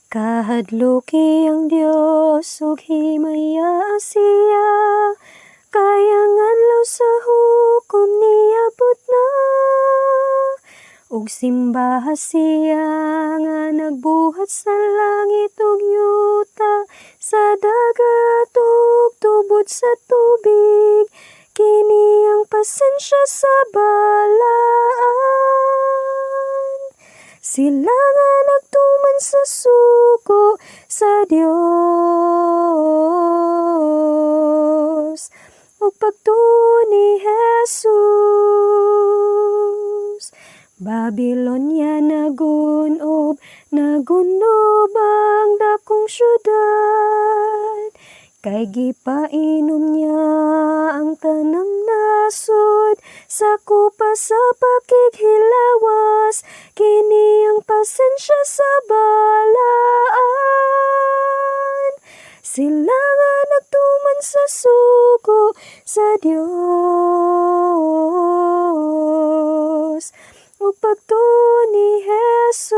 Kahadluki ang Dios ug himaya siya, kaya nganlaw sa hukom niabot na. Ug simbaha siya nga nagbuhat sa langit ug yuta, sa dagat ug tubod sa tubig, kini ang pasensya sa balaan. Sila nga nagtuman sa sugo sa Dios ug pagtuo ni Jesus. Babilonia nagunob ang dakong syudad, kay gipainom niya ang tanang nasod sa kupa sa pakighilawas, kini ang pasensya sa balaan. Sila nga nagtuman sa sugo sa Dios ug pagtuo ni Jesus.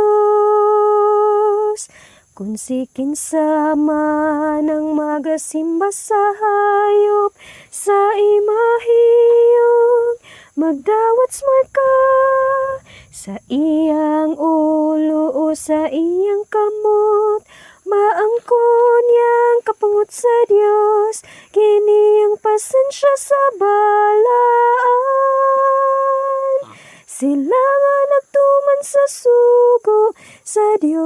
Kung si kinsa man ang magasimba sa hayop, sa imahiyong magdawats marka, sa iyang ulo o sa iyang kamot, maangkon niyang kapungot sa Dios, kini ang pasensya sa balaan. Sila nga nagtuman sa sugo sa Dios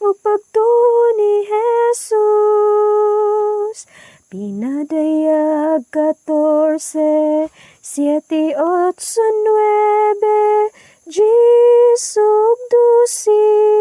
ug pagtuo ni Jesus. Pinadayag 14, 7, 8, 9, 10 ug 12.